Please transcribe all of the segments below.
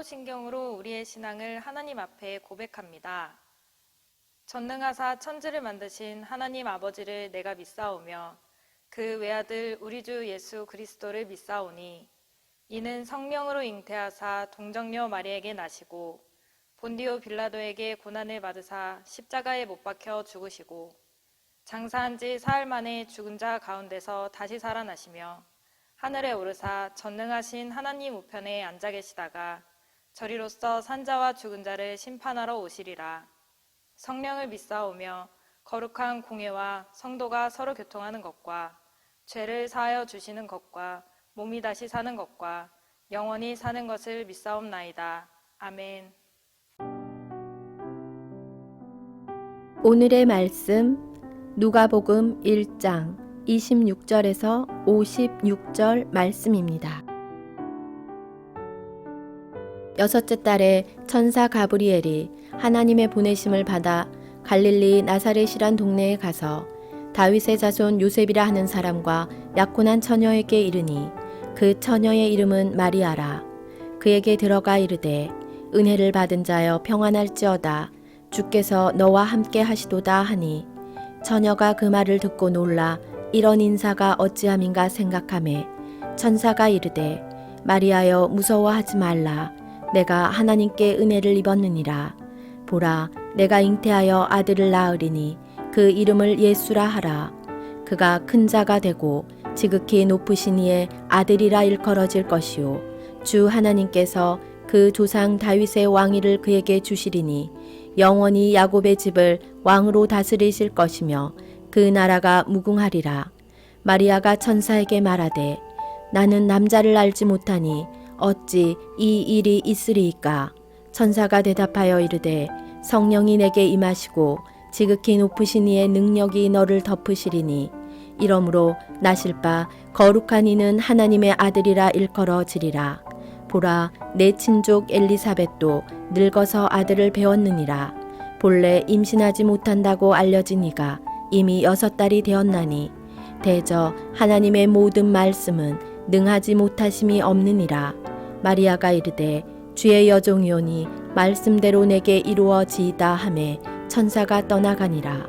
사도신경으로 우리의 신앙을 하나님 앞에 고백합니다. 전능하사 천지를 만드신 하나님 아버지를 내가 믿사오며 그 외아들 우리 주 예수 그리스도를 믿사오니 이는 성령으로 잉태하사 동정녀 마리에게 나시고 본디오 빌라도에게 고난을 받으사 십자가에 못 박혀 죽으시고 장사한 지 사흘 만에 죽은 자 가운데서 다시 살아나시며 하늘에 오르사 전능하신 하나님 우편에 앉아 계시다가 저리로서 산자와 죽은 자를 심판하러 오시리라. 성령을 믿사오며 거룩한 공회와 성도가 서로 교통하는 것과 죄를 사하여 주시는 것과 몸이 다시 사는 것과 영원히 사는 것을 믿사옵나이다. 아멘. 오늘의 말씀 누가복음 1장 26절에서 56절 말씀입니다. 여섯째 달에 천사 가브리엘이 하나님의 보내심을 받아 갈릴리 나사렛이란 동네에 가서 다윗의 자손 요셉이라 하는 사람과 약혼한 처녀에게 이르니 그 처녀의 이름은 마리아라. 그에게 들어가 이르되 은혜를 받은 자여 평안할지어다. 주께서 너와 함께 하시도다 하니 처녀가 그 말을 듣고 놀라 이런 인사가 어찌함인가 생각하매 천사가 이르되 마리아여 무서워하지 말라. 내가 하나님께 은혜를 입었느니라. 보라 내가 잉태하여 아들을 낳으리니 그 이름을 예수라 하라. 그가 큰 자가 되고 지극히 높으신 이의 아들이라 일컬어질 것이요 주 하나님께서 그 조상 다윗의 왕위를 그에게 주시리니 영원히 야곱의 집을 왕으로 다스리실 것이며 그 나라가 무궁하리라. 마리아가 천사에게 말하되 나는 남자를 알지 못하니 어찌 이 일이 있으리이까. 천사가 대답하여 이르되 성령이 내게 임하시고 지극히 높으신 이의 능력이 너를 덮으시리니 이러므로 나실 바 거룩한 이는 하나님의 아들이라 일컬어지리라. 보라 내 친족 엘리사벳도 늙어서 아들을 배웠느니라. 본래 임신하지 못한다고 알려진 이가 이미 6달이 되었나니 대저 하나님의 모든 말씀은 능하지 못하심이 없느니라. 마리아가 이르되 주의 여종이오니 말씀대로 내게 이루어지이다 하매 천사가 떠나가니라.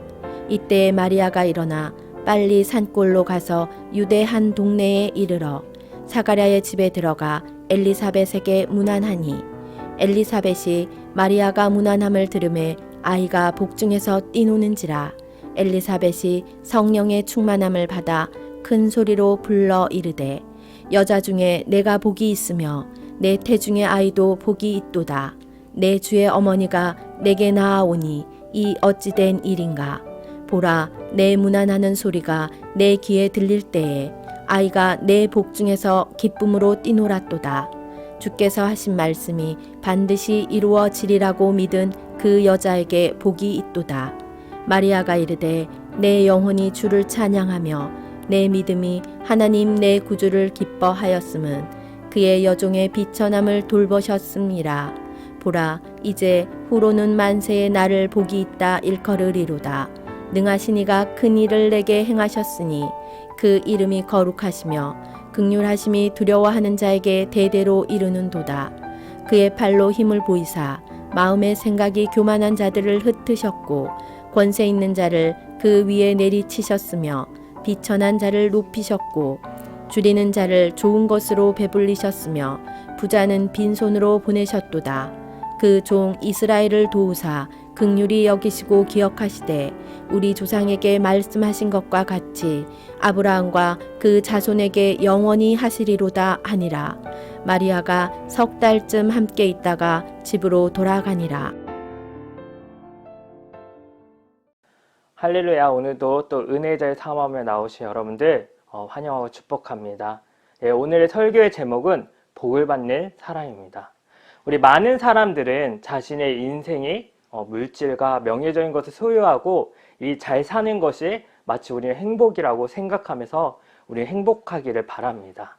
이때 마리아가 일어나 빨리 산골로 가서 유대 한 동네에 이르러 사가랴의 집에 들어가 엘리사벳에게 문안하니 엘리사벳이 마리아가 문안함을 들으매 아이가 복중에서 뛰노는지라. 엘리사벳이 성령의 충만함을 받아 큰 소리로 불러 이르되 여자 중에 내가 복이 있으며 내 태중의 아이도 복이 있도다. 내 주의 어머니가 내게 나아오니 이 어찌된 일인가. 보라 내 문안하는 소리가 내 귀에 들릴 때에 아이가 내 복중에서 기쁨으로 뛰놀았도다. 주께서 하신 말씀이 반드시 이루어지리라고 믿은 그 여자에게 복이 있도다. 마리아가 이르되 내 영혼이 주를 찬양하며 내 믿음이 하나님 내 구주를 기뻐하였음은 그의 여종의 비천함을 돌보셨음이라. 보라 이제 후로는 만세의 나를 복이 있다 일컬으리로다. 능하신 이가 큰 일을 내게 행하셨으니 그 이름이 거룩하시며 긍휼하심이 두려워하는 자에게 대대로 이루는도다. 그의 팔로 힘을 보이사 마음의 생각이 교만한 자들을 흩으셨고 권세 있는 자를 그 위에 내리치셨으며 비천한 자를 높이셨고 줄이는 자를 좋은 것으로 배불리셨으며 부자는 빈손으로 보내셨도다. 그 종 이스라엘을 도우사 긍휼히 여기시고 기억하시되 우리 조상에게 말씀하신 것과 같이 아브라함과 그 자손에게 영원히 하시리로다 하니라. 마리아가 3달쯤 함께 있다가 집으로 돌아가니라. 할렐루야. 오늘도 또 은혜의 자리 탐험에 나오신 여러분들 환영하고 축복합니다. 오늘의 설교의 제목은 복을 받는 사람입니다. 우리 많은 사람들은 자신의 인생이 물질과 명예적인 것을 소유하고 이 잘 사는 것이 마치 우리의 행복이라고 생각하면서 우리 행복하기를 바랍니다.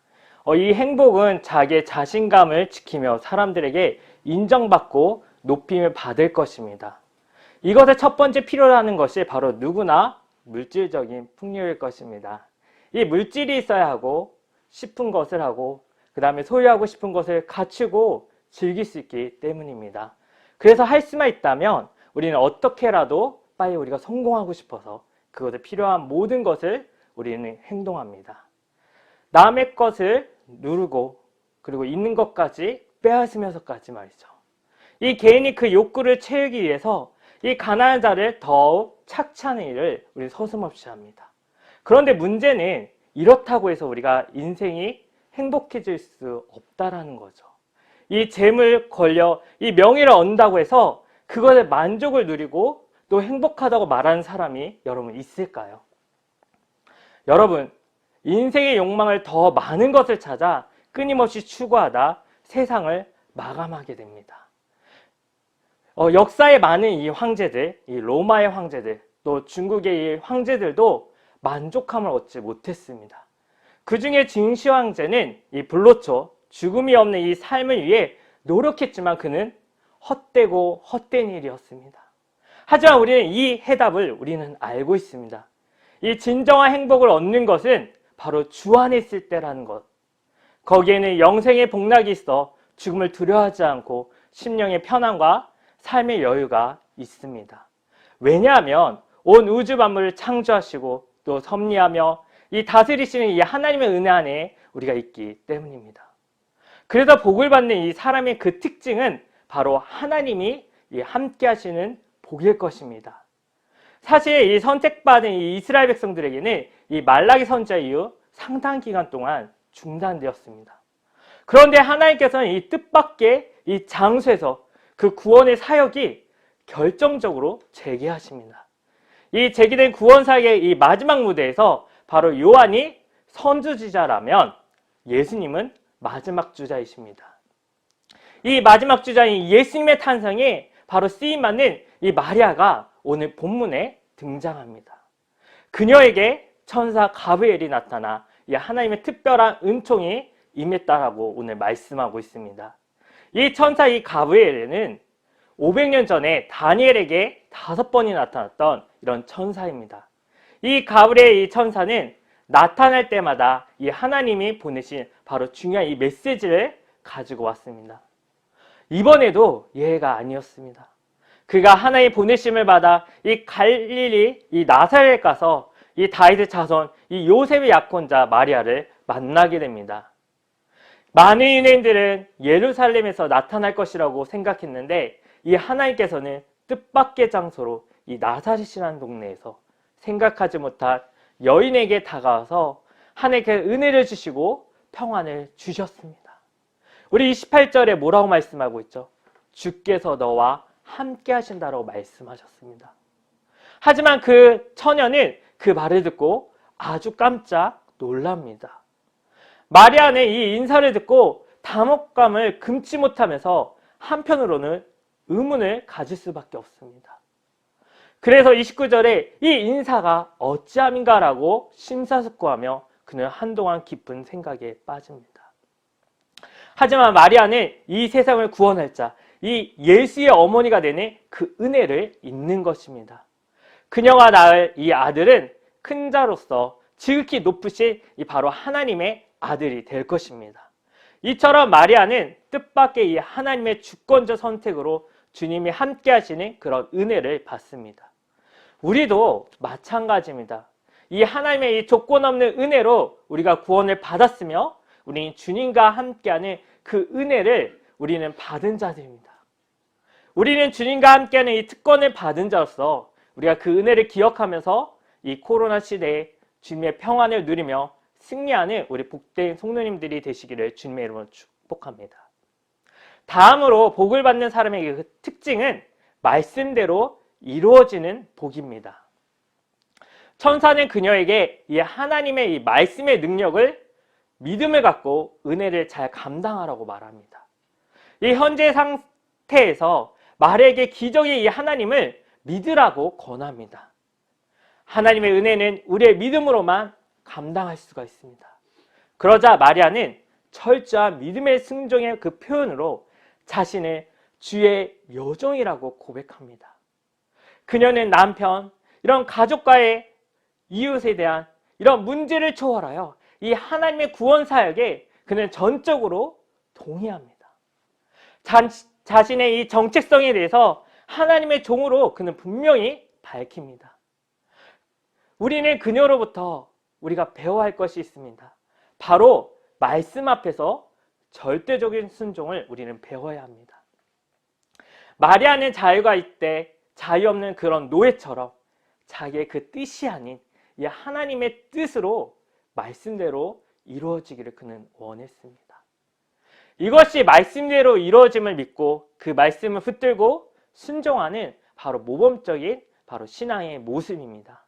이 행복은 자기의 자신감을 지키며 사람들에게 인정받고 높임을 받을 것입니다. 이것의 첫 번째 필요로 하는 것이 바로 누구나 물질적인 풍요일 것입니다. 이 물질이 있어야 하고 싶은 것을 하고 그 다음에 소유하고 싶은 것을 갖추고 즐길 수 있기 때문입니다. 그래서 할 수만 있다면 우리는 어떻게라도 빨리 우리가 성공하고 싶어서 그것에 필요한 모든 것을 우리는 행동합니다. 남의 것을 누르고 그리고 있는 것까지 빼앗으면서까지 말이죠. 이 개인이 그 욕구를 채우기 위해서 이 가난한 자를 더욱 착취하는 일을 우리 서슴없이 합니다. 그런데 문제는 이렇다고 해서 우리가 인생이 행복해질 수 없다라는 거죠. 이 재물, 권력, 이 명예를 얻는다고 해서 그것에 만족을 누리고 또 행복하다고 말하는 사람이 여러분 있을까요? 여러분, 인생의 욕망을 더 많은 것을 찾아 끊임없이 추구하다 세상을 마감하게 됩니다. 역사에 많은 이 황제들, 이 로마의 황제들, 또 중국의 이 황제들도 만족함을 얻지 못했습니다. 그 중에 진시 황제는 이 불로초, 죽음이 없는 이 삶을 위해 노력했지만 그는 헛되고 헛된 일이었습니다. 하지만 우리는 이 해답을 우리는 알고 있습니다. 이 진정한 행복을 얻는 것은 바로 주 안에 있을 때라는 것. 거기에는 영생의 복락이 있어 죽음을 두려워하지 않고 심령의 편안과 삶의 여유가 있습니다. 왜냐하면 온 우주 만물을 창조하시고 또 섭리하며 이 다스리시는 이 하나님의 은혜 안에 우리가 있기 때문입니다. 그래서 복을 받는 이 사람의 그 특징은 바로 하나님이 함께 하시는 복일 것입니다. 사실 이 선택받은 이 이스라엘 백성들에게는 이 말라기 선지자 이후 상당 기간 동안 중단되었습니다. 그런데 하나님께서는 이 뜻밖의 이 장소에서 그 구원의 사역이 결정적으로 재개하십니다. 이 재개된 구원 사역의 이 마지막 무대에서 바로 요한이 선지자라면 예수님은 마지막 주자이십니다. 이 마지막 주자인 예수님의 탄생에 바로 쓰임받는 이 마리아가 오늘 본문에 등장합니다. 그녀에게 천사 가브리엘이 나타나 이 하나님의 특별한 은총이 임했다라고 오늘 말씀하고 있습니다. 이 천사 이 가브리엘은 500년 전에 다니엘에게 5번이 나타났던 이런 천사입니다. 이 가브리엘 이 천사는 나타날 때마다 이 하나님이 보내신 바로 중요한 이 메시지를 가지고 왔습니다. 이번에도 예외가 아니었습니다. 그가 하나님의 보내심을 받아 이 갈릴리 이 나사렛 가서 이 다윗의 자손 이 요셉의 약혼자 마리아를 만나게 됩니다. 많은 유대인들은 예루살렘에서 나타날 것이라고 생각했는데 이 하나님께서는 뜻밖의 장소로 이 나사렛이라는 동네에서 생각하지 못한 여인에게 다가와서 하나님께 은혜를 주시고 평안을 주셨습니다. 우리 28절에 뭐라고 말씀하고 있죠? 주께서 너와 함께 하신다라고 말씀하셨습니다. 하지만 그 처녀는 그 말을 듣고 아주 깜짝 놀랍니다. 마리아는 이 인사를 듣고 당혹감을 금치 못하면서 한편으로는 의문을 가질 수밖에 없습니다. 그래서 29절에 이 인사가 어찌함인가라고 심사숙고하며 그는 한동안 깊은 생각에 빠집니다. 하지만 마리아는 이 세상을 구원할 자, 이 예수의 어머니가 되는 그 은혜를 잊는 것입니다. 그녀가 낳을 이 아들은 큰 자로서 지극히 높으신 이 바로 하나님의 아들이 될 것입니다. 이처럼 마리아는 뜻밖의 이 하나님의 주권적 선택으로 주님이 함께 하시는 그런 은혜를 받습니다. 우리도 마찬가지입니다. 이 하나님의 이 조건 없는 은혜로 우리가 구원을 받았으며 우리는 주님과 함께하는 그 은혜를 우리는 받은 자들입니다. 우리는 주님과 함께하는 이 특권을 받은 자로서 우리가 그 은혜를 기억하면서 이 코로나 시대에 주님의 평안을 누리며 승리하는 우리 복된 성도님들이 되시기를 주님의 이름으로 축복합니다. 다음으로 복을 받는 사람의 그 특징은 말씀대로 이루어지는 복입니다. 천사는 그녀에게 이 하나님의 이 말씀의 능력을 믿음을 갖고 은혜를 잘 감당하라고 말합니다. 이 현재 상태에서 마리아에게 기적의 이 하나님을 믿으라고 권합니다. 하나님의 은혜는 우리의 믿음으로만 감당할 수가 있습니다. 그러자 마리아는 철저한 믿음의 순종의 그 표현으로 자신을 주의 여종이라고 고백합니다. 그녀는 남편, 이런 가족과의 이웃에 대한 이런 문제를 초월하여 이 하나님의 구원 사역에 그는 전적으로 동의합니다. 자신의 이 정체성에 대해서 하나님의 종으로 그는 분명히 밝힙니다. 우리는 그녀로부터 우리가 배워야 할 것이 있습니다. 바로 말씀 앞에서 절대적인 순종을 우리는 배워야 합니다. 마리아는 자유가 있되 자유 없는 그런 노예처럼 자기의 그 뜻이 아닌 이 하나님의 뜻으로 말씀대로 이루어지기를 그는 원했습니다. 이것이 말씀대로 이루어짐을 믿고 그 말씀을 붙들고 순종하는 바로 모범적인 바로 신앙의 모습입니다.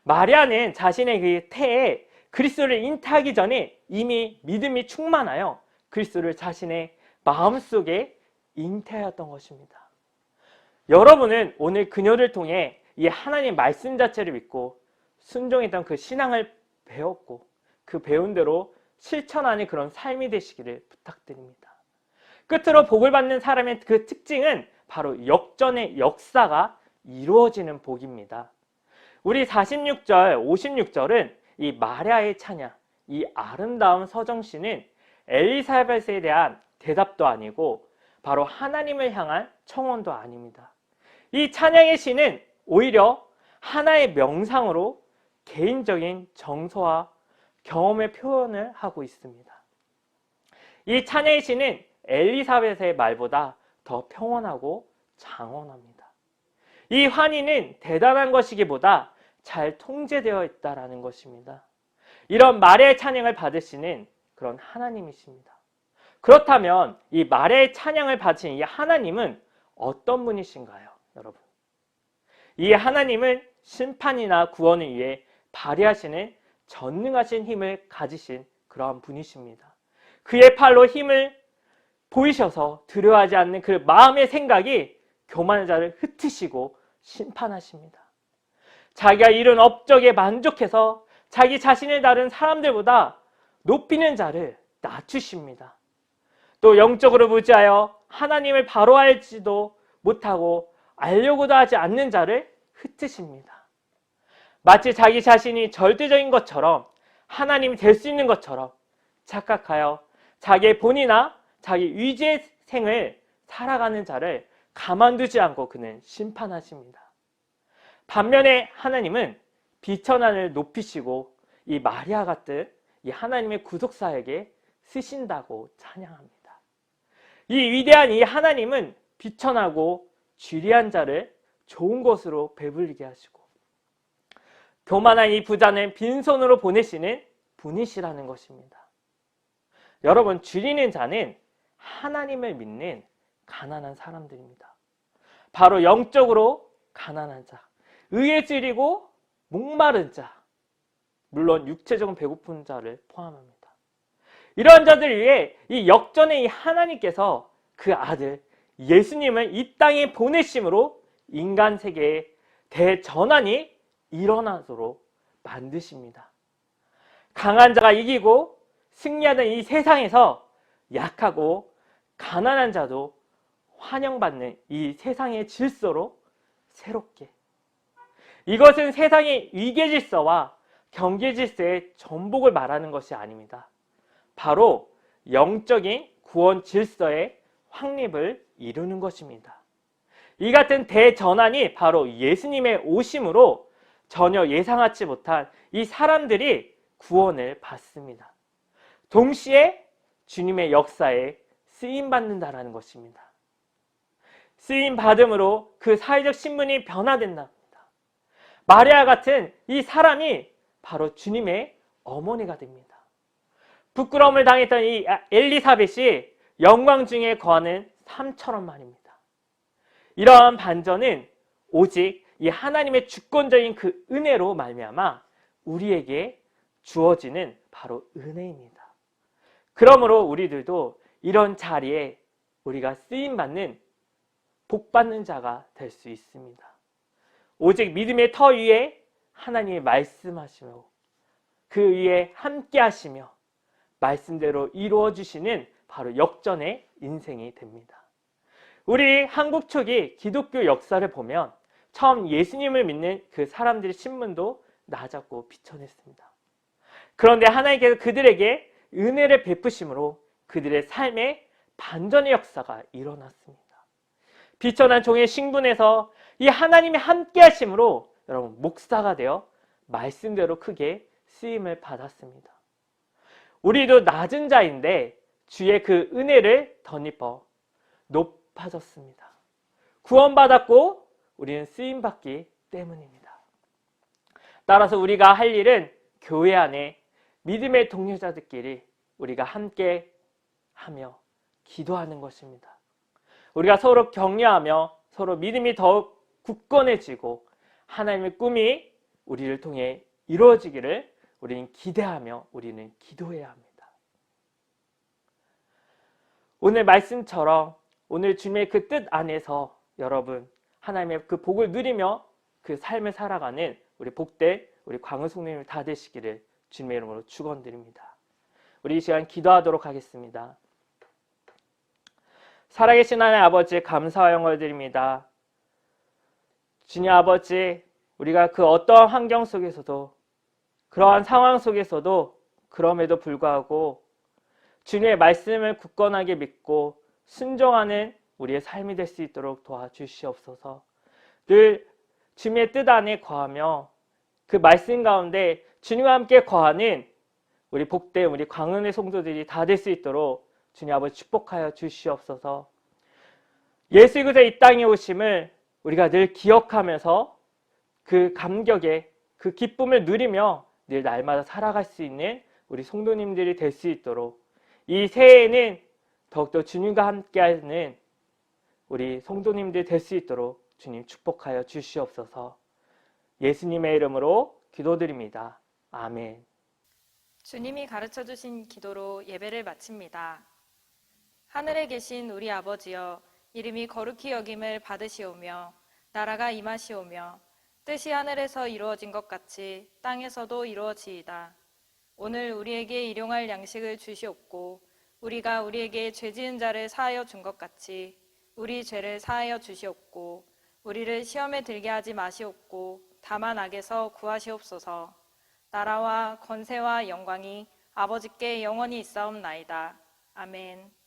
마리아는 자신의 그 태에 그리스도를 잉태하기 전에 이미 믿음이 충만하여 그리스도를 자신의 마음속에 잉태하였던 것입니다. 여러분은 오늘 그녀를 통해 이 하나님 말씀 자체를 믿고 순종했던 그 신앙을 배웠고 그 배운 대로 실천하는 그런 삶이 되시기를 부탁드립니다. 끝으로 복을 받는 사람의 그 특징은 바로 역전의 역사가 이루어지는 복입니다. 우리 46절, 56절은 이 마리아의 찬양, 이 아름다운 서정시는 엘리사벳에 대한 대답도 아니고 바로 하나님을 향한 청원도 아닙니다. 이 찬양의 시는 오히려 하나의 명상으로 개인적인 정서와 경험의 표현을 하고 있습니다. 이 찬양의 시는 엘리사벳의 말보다 더 평온하고 장엄합니다. 이 환희는 대단한 것이기보다 잘 통제되어 있다는 것입니다. 이런 마리아의 찬양을 받으시는 그런 하나님이십니다. 그렇다면 이 마리아의 찬양을 받으신 이 하나님은 어떤 분이신가요, 여러분? 이 하나님은 심판이나 구원을 위해 발휘하시는 전능하신 힘을 가지신 그러한 분이십니다. 그의 팔로 힘을 보이셔서 두려워하지 않는 그 마음의 생각이 교만한 자를 흩으시고 심판하십니다. 자기가 이룬 업적에 만족해서 자기 자신을 다른 사람들보다 높이는 자를 낮추십니다. 또 영적으로 무지하여 하나님을 바로 알지도 못하고 알려고도 하지 않는 자를 흩으십니다. 마치 자기 자신이 절대적인 것처럼 하나님이 될 수 있는 것처럼 착각하여 자기의 본이나 자기 위지의 생을 살아가는 자를 가만두지 않고 그는 심판하십니다. 반면에 하나님은 비천한을 높이시고 이 마리아 같은 이 하나님의 구속사에게 쓰신다고 찬양합니다. 이 위대한 이 하나님은 비천하고 죄리한 자를 좋은 것으로 배불리게 하시고 교만한 이 부자는 빈손으로 보내시는 분이시라는 것입니다. 여러분, 줄이는 자는 하나님을 믿는 가난한 사람들입니다. 바로 영적으로 가난한 자, 의에 찌리고 목마른 자, 물론 육체적인 배고픈 자를 포함합니다. 이러한 자들을 위해 이 역전의 이 하나님께서 그 아들 예수님을 이 땅에 보내심으로 인간 세계에 대전환이 일어나도록 만드십니다. 강한 자가 이기고 승리하는 이 세상에서 약하고 가난한 자도 환영받는 이 세상의 질서로 새롭게, 이것은 세상의 위계 질서와 경제 질서의 전복을 말하는 것이 아닙니다. 바로 영적인 구원 질서의 확립을 이루는 것입니다. 이 같은 대전환이 바로 예수님의 오심으로 전혀 예상하지 못한 이 사람들이 구원을 받습니다. 동시에 주님의 역사에 쓰임받는다라는 것입니다. 쓰임받음으로 그 사회적 신분이 변화된답니다. 마리아 같은 이 사람이 바로 주님의 어머니가 됩니다. 부끄러움을 당했던 이 엘리사벳이 영광 중에 거하는 삶처럼 말입니다. 이러한 반전은 오직 이 하나님의 주권적인 그 은혜로 말미암아 우리에게 주어지는 바로 은혜입니다. 그러므로 우리들도 이런 자리에 우리가 쓰임받는 복받는 자가 될 수 있습니다. 오직 믿음의 터 위에 하나님이 말씀하시며 그 위에 함께 하시며 말씀대로 이루어 주시는 바로 역전의 인생이 됩니다. 우리 한국 초기 기독교 역사를 보면 처음 예수님을 믿는 그 사람들의 신분도 낮았고 비천했습니다. 그런데 하나님께서 그들에게 은혜를 베푸심으로 그들의 삶에 반전의 역사가 일어났습니다. 비천한 종의 신분에서 이 하나님의 함께 하심으로 여러분 목사가 되어 말씀대로 크게 쓰임을 받았습니다. 우리도 낮은 자인데 주의 그 은혜를 덧입어 높아졌습니다. 구원받았고 우리는 쓰임받기 때문입니다. 따라서 우리가 할 일은 교회 안에 믿음의 동료자들끼리 우리가 함께 하며 기도하는 것입니다. 우리가 서로 격려하며 서로 믿음이 더욱 굳건해지고 하나님의 꿈이 우리를 통해 이루어지기를 우리는 기대하며 우리는 기도해야 합니다. 오늘 말씀처럼 오늘 주님의 그 뜻 안에서 여러분 하나님의 그 복을 누리며 그 삶을 살아가는 우리 복된 우리 광우송님을 다 되시기를 주님의 이름으로 축원드립니다. 우리 이 시간 기도하도록 하겠습니다. 살아계신 하나님 아버지 감사와 영광을 드립니다. 주님 아버지 우리가 그 어떠한 환경 속에서도 그러한 상황 속에서도 그럼에도 불구하고 주님의 말씀을 굳건하게 믿고 순종하는 우리의 삶이 될 수 있도록 도와주시옵소서. 늘 주님의 뜻 안에 거하며 그 말씀 가운데 주님과 함께 거하는 우리 복된 우리 광은의 성도들이 다 될 수 있도록 주님 아버지 축복하여 주시옵소서. 예수 그리스도의 이 땅에 오심을 우리가 늘 기억하면서 그 감격에 그 기쁨을 누리며 늘 날마다 살아갈 수 있는 우리 성도님들이 될 수 있도록 이 새해에는 더욱더 주님과 함께하는 우리 성도님들 될 수 있도록 주님 축복하여 주시옵소서. 예수님의 이름으로 기도드립니다. 아멘. 주님이 가르쳐 주신 기도로 예배를 마칩니다. 하늘에 계신 우리 아버지여, 이름이 거룩히 여김을 받으시오며 나라가 임하시오며 뜻이 하늘에서 이루어진 것 같이 땅에서도 이루어지이다. 오늘 우리에게 일용할 양식을 주시옵고 우리가 우리에게 죄 지은 자를 사하여 준 것 같이 우리 죄를 사하여 주시옵고 우리를 시험에 들게 하지 마시옵고 다만 악에서 구하시옵소서. 나라와 권세와 영광이 아버지께 영원히 있사옵나이다. 아멘.